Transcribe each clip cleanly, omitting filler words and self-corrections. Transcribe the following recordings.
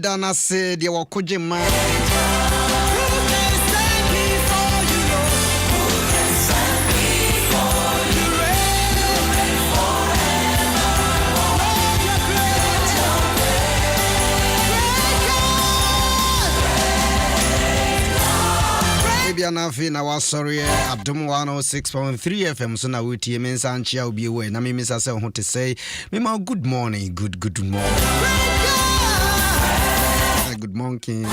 Medana said, "You are Kojima." Anafi na wa sorry Adom 106.3 FM so na wuti mensa anchia obi we na me misa say ho te say me ma good morning good morning good morning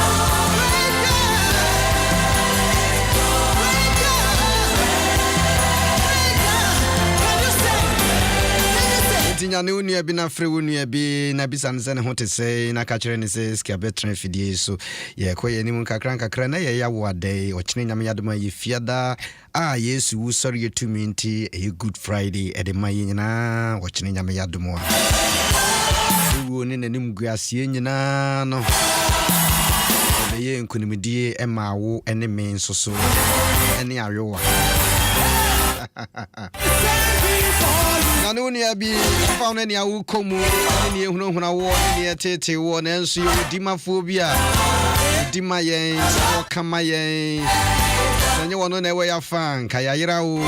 tinya ne unu abi na frɛ unu abi na bisa ne ho te sɛ na ka kyerɛ ne sɛ skia betre fidie so ye kɔ ye nim kakra na ye ya wo adai o kyene nyame yadoma ye fiada yesu wo sɔre yetumi nti a good friday e de maye nyina o kyene nyame yadoma wo ne nanim guasie nyina no be ye nkunimdie e ma wo ene me nso so ene ayowa Nanu ni abi fauna ni awu komu ni ehunahuna wo ni tete wo na enso yo dimafobia dima yen wo kama yen sanye wono na ewe ya fan ka ya yira wo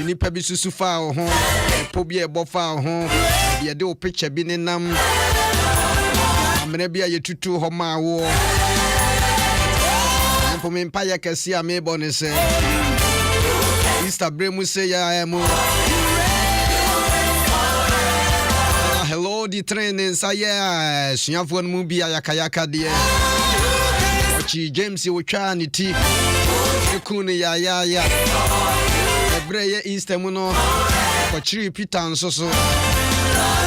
ni pa bi susu fa wo ho po bi e bo fa wo ho bi de o picture bi ni nam amene bi aye tutu ho ma wo mpo me mpa ya kesi a me bo ne se Easter bremu se ya emo hello the training saya suafo no mu bia yakayaka de ochi James wo twa ne ti ekunu ya ebre ye Easter mu no kochiri Peter nsoso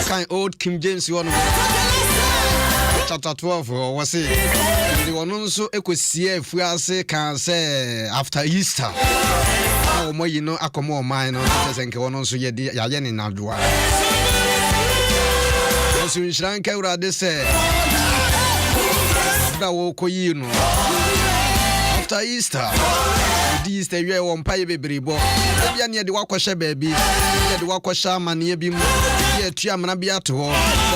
kan old King James one chapter 12 was say the one nso ekosie afuase kan say after Easter o mo yi no akomo o man no se nke one nso ye ne nadoa so nshranka urade se da wo koyi no after Easter this the year won paye bebrebo bia ne de wakɔhye baabi de wakɔhye amane bi mu ye tua amana bi ato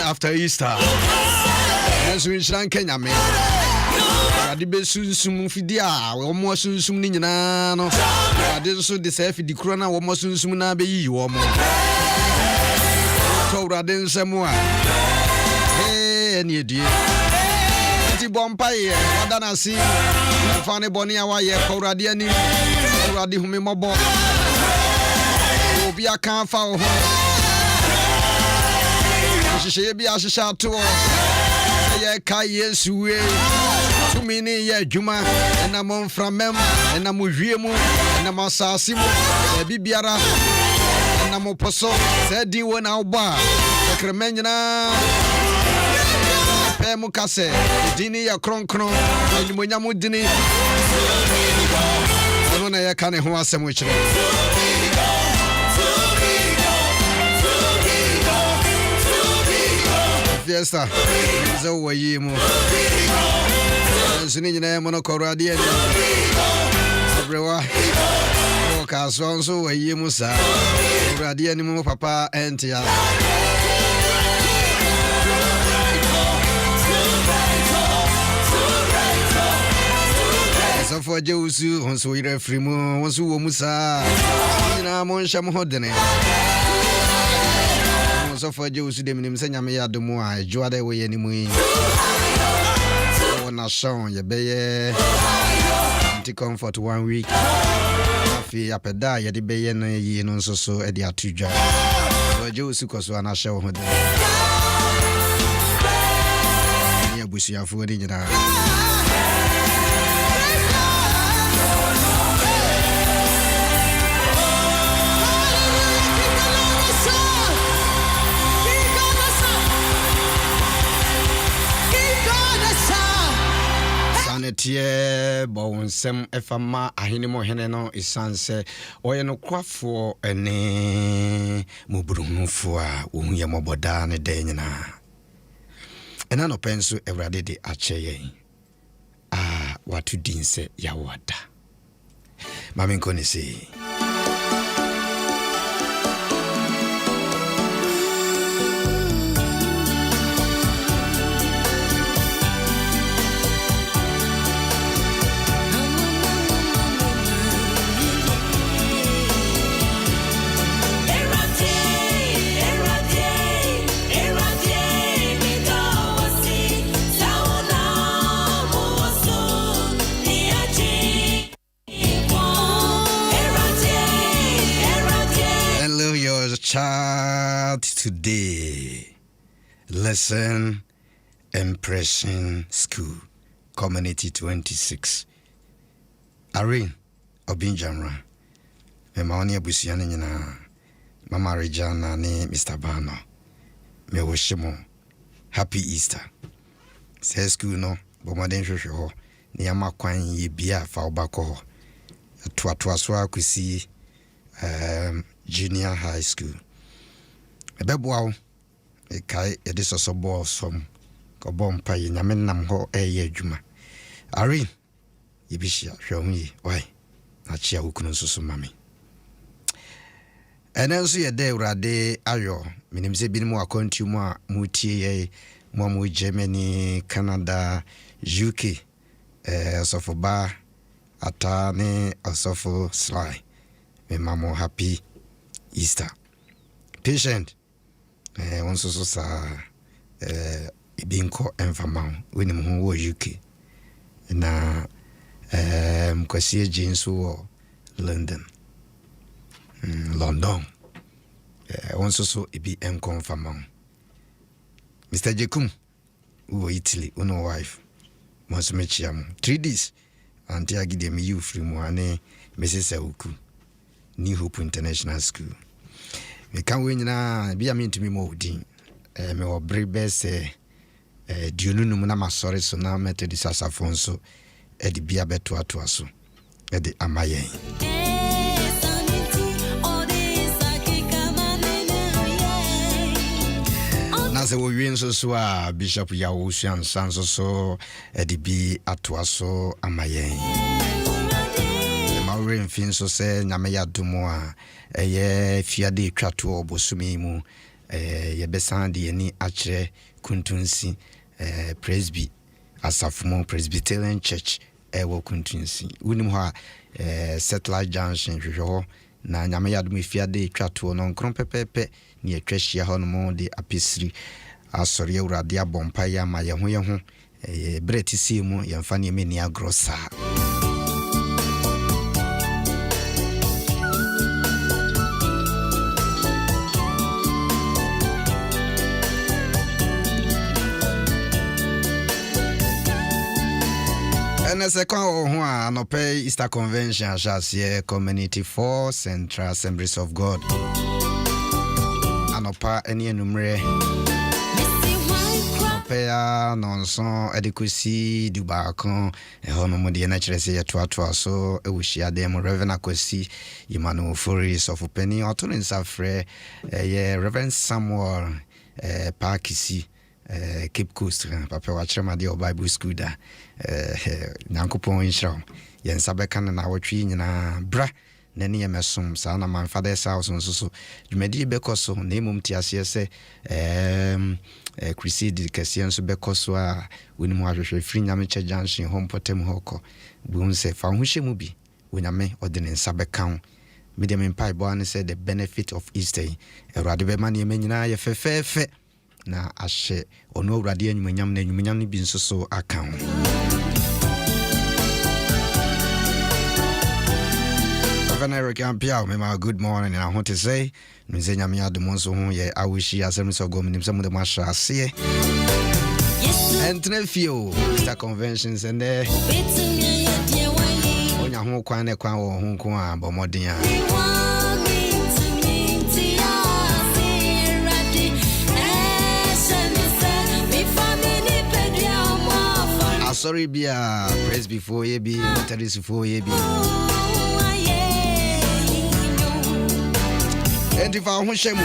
after Easter so nshranka nyame ade be sunsum fidi a wo mo sunsum ni nyina no ade so de se fidi kuro na wo mo sunsum na be yi wo mo to urade nsemu a ni edie ti bompaye wadana si fane boni awa ye ko urade ani urade humi mobo obi aka fa ho hihye bi ahihya to ye ka Yesu we tumi ni ye adwuma na mo mframem na mo hwiemu na mo asase mu bibiara na mo poso se di wo na oba kremanyina pe mu kase dini ya kronkron animonyam dini ono na ya kane ho asem kire fiesta zo wayi mu sini nyina mo no korade ani abrewa o ka so so wayi mu sa korade ani mu papa entia for Josu on so ira frimu wonso wo musa ina mo nham hodene wonso for Josu de minim senya me yadomu a joade we yanimu yi wona shon ye beye anti comfort 1 week afi apeda ye de beye no yi no nso so e de atudwa so Josu koso ana hye wo hodene ye busuafo de nyina tie bonsem efama ahenimo hene no isanse oye no kwafo ene mubrunufo a ohun ye moboda ne de nyina ena no penso Ewrade de acheye watu dinse ya wada mami nkoni si Child today, lesson impression school, community 26. Irene Obinjamra, me maoni abusiane nyina, Mama Regina ne Mr. Bano. Me woshimo happy Easter. Say school no, bo maden hwehwe ho, ne yama kwan ye bia fa obakọ ho. To so akusi junior high school. Ebeboa e kai e de soso ball som ko bom pa ye nyame nam ho eye adwuma. Irene yebishia hwehunyi why na chia wukunu susu mami. Enenso ye de urade ayo minimse binimu akontu mu a mutie ye mu Germany, Canada, UK osofo ba atane osofo sly. Me mamo happy Easter. Patient once so sa ibinko enfamao wini mu wo UK na mkwasi jinsu wo London. London. Once so ibi enconfamao. Mr. Jekum wo Italy uno wife. Monso mechiam 3 days anti agide me you free mu ane Mrs. Uku New Hope International School. Me kan we nyina bia me ntumi mo odin me wo brebe se diununu na masore so na Methodist asafon so e di bia beto aso e di amayen. Na se wo wien so a Bishop Yawusian sanso so e di bi aso amayen. Maureen fin so se nyame ya dumo a eye fiade twato obosumi mu ye besan de ni akire kuntunsi presby asafumo Presbyterian Church wo kuntunsi unim ho a Satellite Junction hwehwo na nyame ya dumo fiade twato no nkron pepepe ni atwahia ho no mo de apesiri asori awurade abompa ya ma ye ho bretisi mu ye mfa ne me ni agrosa. And as a no pay Easter Convention shall Community 4 Central Assemblies of God. Anopa any numere. Paya nonson adequacy dubakon honomo de natural say to so e we share them Reverend Akwesi Emmanuel Foris of Penny Oton Safre Reverend Samuel Parkisi Cape Coast papa wachema de Bible school da nyankopon inshra yen sabeka na watwi nyina bra na ne yemesum sa na man father's house so dwumadi bekoso na emum tiase se crusade kasian so bekoso a wonimu ahwehwe free nyame che junction home potem hoko bu se fa ho hyemu bi wonyame odene sabeka medium empire bo an say the benefit of Easter erade be man yema nyina ye fefefe na ashe ono awurade anyunyam na anyunyam ni bi nso so aka ho. Eric Appiagyei, me good morning, and I want to say, Nyame Adom so ho ye awishi Assemblies of God nim some de masha ase. And Trefio, Easter conventions and there. Onya ho kwan ne kwan wo ho nko a bomodin a. Sorry bia praise before ye be Methodist before ye be. And if I wish him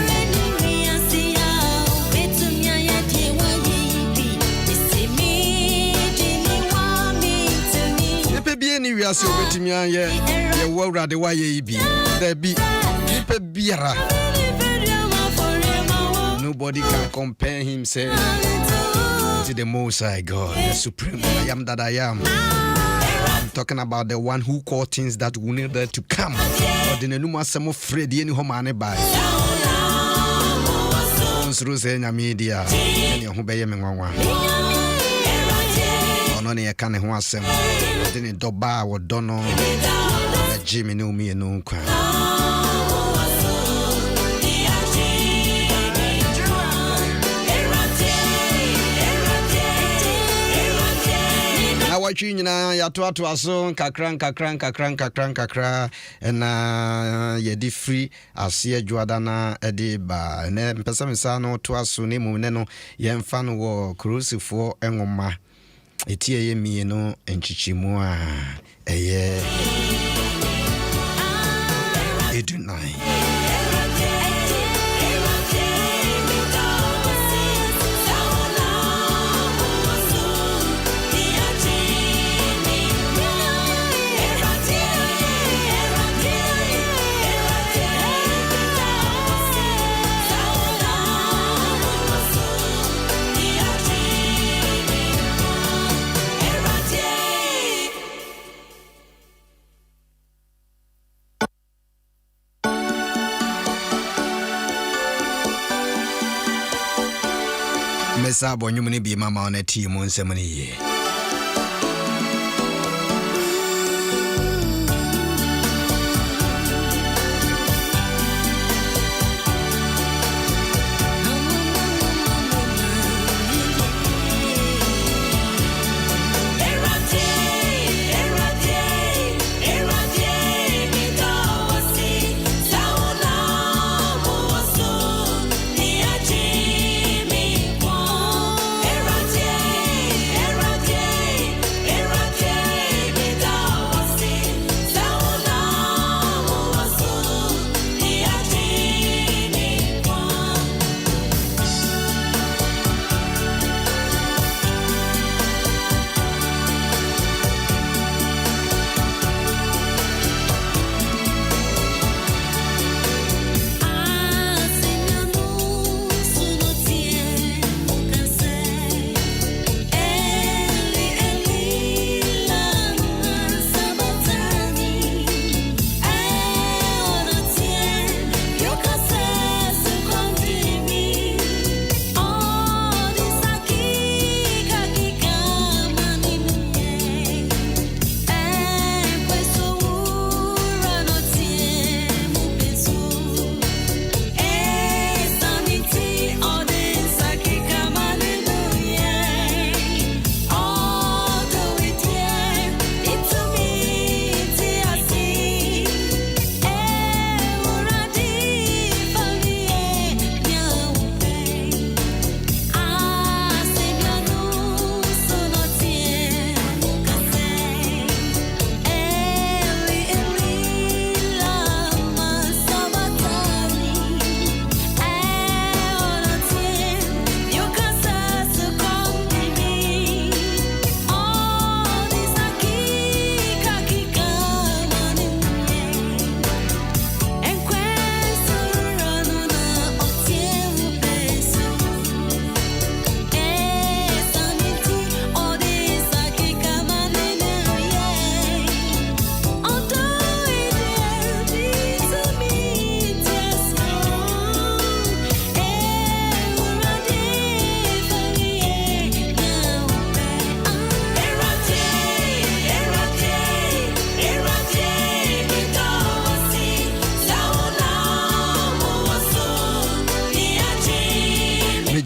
be any we are so with me and ye world rather why ye be there be biara. Nobody can compare himself to the Most High God, the Supreme I am that I am. I'm talking about the one who called things that will need to come. Or the Numa Samo Freddy any homane by. Through saying media, and your hobby one. On any can who has some, didn't doba or dono, Jimmy knew me and no crime. watching na ya to aso kakra na ye di free ase adwada na ede ba na mpesa mesa no to aso ne mu ne no ye mfa no wo crucifo enwoma etie ye mie no enchichimu a eye edunai Mesa bonyumuni bi mama on eti mu nsem ni ye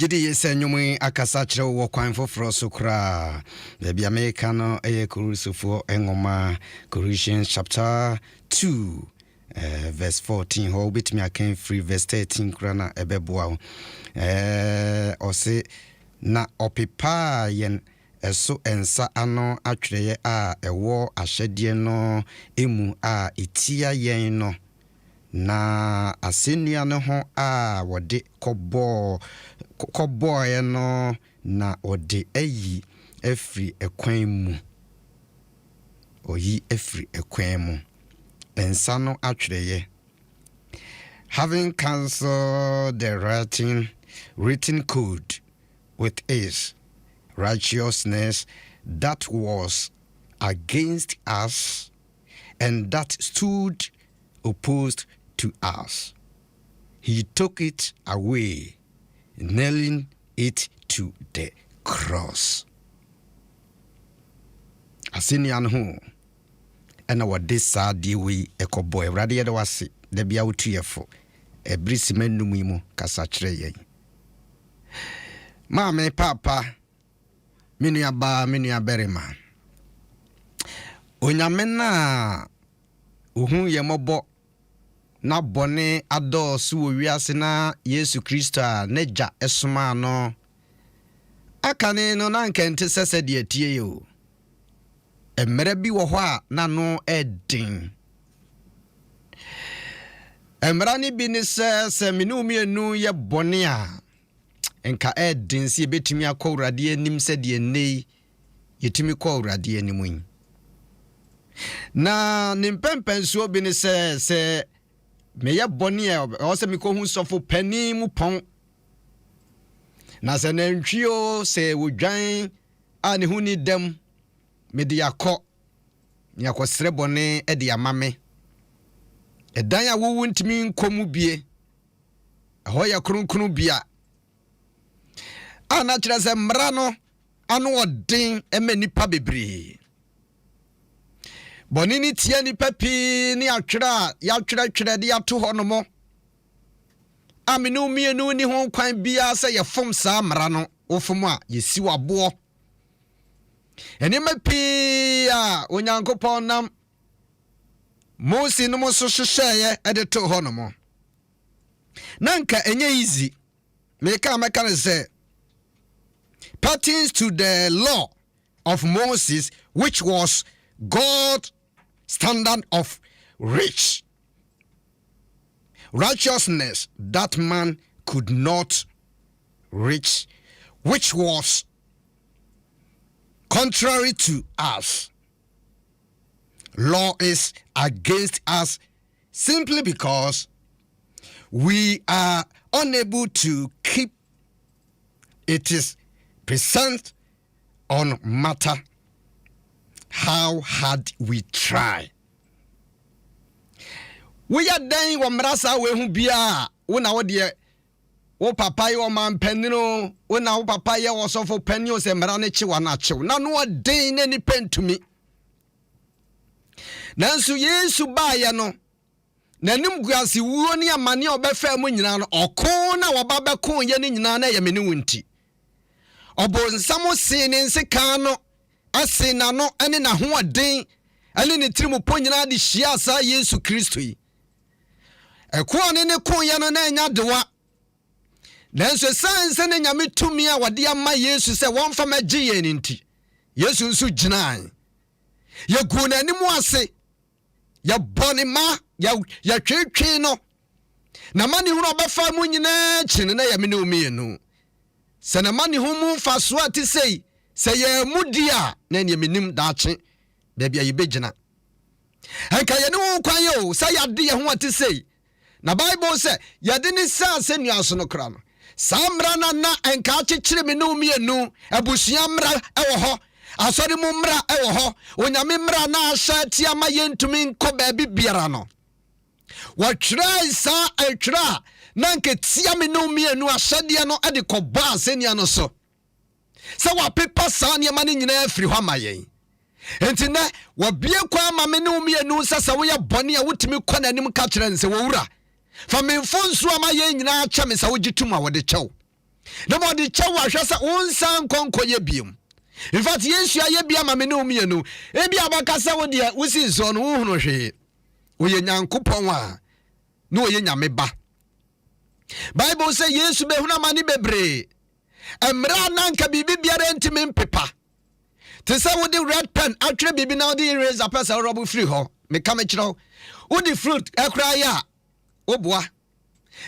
Jidi yese nyumu akasa kire wo kwan foforo so kra bia America no eye kurusufo engoma Colossians chapter 2 verse 14 ho bitimi akan free verse 13 kra na ebeboa ose na opepa yen eso ensa ano atwereye a ewo ahyede no emu a etia yen no na asenia no ho a wode kɔbɔɔ no na ɔde ayi afiri ekwan mu oyi afiri ekwan mu ensa no atwereye having cancelled the written code with its righteousness that was against us and that stood opposed to us, he took it away, nailing it to the cross. Asinian ho ena wade saa die wi ekoboy awrade ye de wase da bia wotuyefo ebrisima mu kasa kire yen maame papa minua ba minua berima onyamena ohun yemobo na bone adosu wiase na Yesu Kristo a neja esoma no akane no na nkente sese de atie yo emre bi wo ho a na no edin emra ni bi ni se minu mienu ye bone a enka edin si betimi akowrade anim se de nei yetimi kowrade animu na nimpempenso bi ni se meye bone a o se mikohu sofo pani mu pon na se nantwio se wodwan a ne huni dem me de yakọ ni akosre bone e de amame edan ya wowu ntimi nkomu bie ho ya kronkron bia ana kire se mra no anu odin emanipa bebre boni ni tie ni papi ni atwera ya twere de ato ho no mo aminu mienu ni ho kwan bia se ye fom sa mra no ofom a yesi wabo eni mapi a onyankopon nam Mosi no mo so hwehweye ede to ho no mo nanka enye easy meka ne say pertains to the law of Moses, which was God's standard of righteousness that man could not reach, which was contrary to us. Law is against us simply because we are unable to keep its present on matter how hard we try. We are dying wa mrasa we hu bia wona wo de wo papa ye o man panino wona wo papa ye wo sofo panio se mra ne chi wa na chiw na no den na ni pentumi nanso Yesu baye no nanim guase wuo ne amane obefa mu nyina no okon na wo baba kon ye ne nyina na ye meni wunti obonsamo se ne nseka no ase na no ene na ho aden ene ne tirimu po nyina de hia sa Yesu Kristo yi ekon ne kon ye no na nya dewa nanso sanse ne nyame tumi a wade ama Yesu se wonfa magye ye ne nti Yesu nso ginan ye gu na ni mu ase ya boni ma ya twetwe no na mani hu obafa mu nyina chine na ya me no mienu se na mani hu mu faso ati sei se ya mudia na ne menim daache baabi ayi begina anka ye no kwan yo sa ya de ye hu ati sei na Bible say ya de ni sa se nuaso no kra no samra na anka akekire me no mienu abusua mra ewo ho asori mu mra ewo ho onyame mra na ahya tia ma yentumi nko baabi biara no watrai sa atra na nke tia me no mienu ahyade no ade koba asenia no so se wa pepa sa ne ma ne nyina afiri ho amayen enti na wa bie kwa ma me no mienu sasa wo ya bone a wotimi kɔ nanim ka kyerɛ nse wo wura fa me mfonso amayen nyina acha me sa wo gituma wo de kyɛw na mo de kyɛw ahwɛ sa wonsan konkoye biem. In fact, yes, you are bia mame no mienu. Ebi abakasa wo de wusi so no hunu hwe. Wo ye nyankopon a no ye nyame ba. Bible say Yesu be huna mani bebre. Emra nanka bibi biara ntimi mpepa. Te say wo de red pen atwe bibi na wo de erase apesa robo free ho. Me ka me kiro. Wo de fruit ekra ya. Oboa.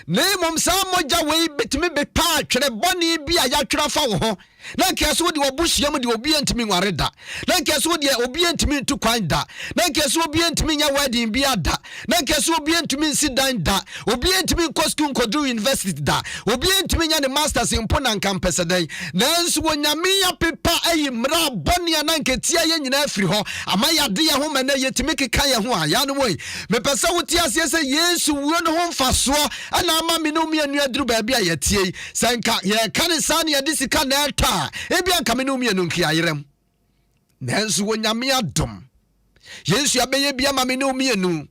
Nemom sa moja we betimi bepa atwere boni bi a ya twera fa wo ho na nkeso de obuhyiam de obi antimi nware da na nkeso de obi antimi tu kwan da na nkeso obi antimi nya wedding bi ada na nkeso obi antimi nsi dan da obi antimi ko school nkodu university da obi antimi nya ne masters in pona nkampese dan nanso wonyame ya pepa ayi mra boni na nketia ye nyina afiri ho ama ya de ye ho mena yetimi keka ye ho a ya no moi mepesa wuti ase se Yesu wo no ho mfaso ana ama me no mienu aduru ba bia yetie sanka ye kane sa ne ye disika na eta ebia nka me no mienu nkia yerem nanso wonyame adom Yesu abeye bia ma me no mienu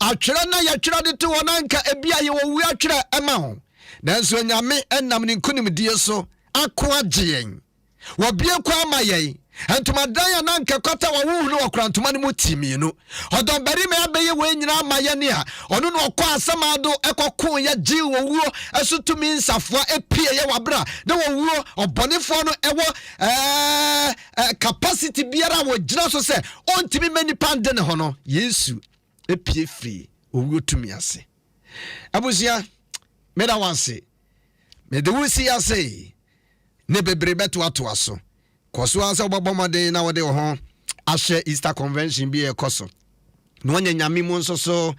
atwere na ya twere de to wonanka ebia ye wo wu atwere ema ho nanso wonyame enam ne nkunim die so ako agyen wo bie kwa ama yen Antuma dan na nkekota wa wu no okra ntuma ne mu timi no odon bari me abeye we nyina amayane a ono no okọ asamado ekọko ya ji wo wuo esutumi nsafo epie ye wabra de wo wuo obonefo no ewo capacity biara wo gina so se ontimi mani pande ne ho no Yesu epie free owuo tumi ase abusia meda wanse me de wusi ase ne bebre beto ato aso koso asa obobomode na wode ho ahye Easter convention bi ekoso no nya nyame mu nso so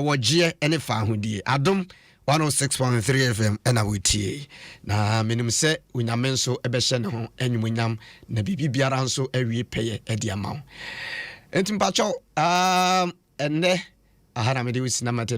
wogie ene fa hodie Adom 106.3 FM ena wetie na menim se unyame nso ebehye ne ho enwumunyam na bibi biara nso awie peye edi amawo entimpacho enne ahara me de wisi na mate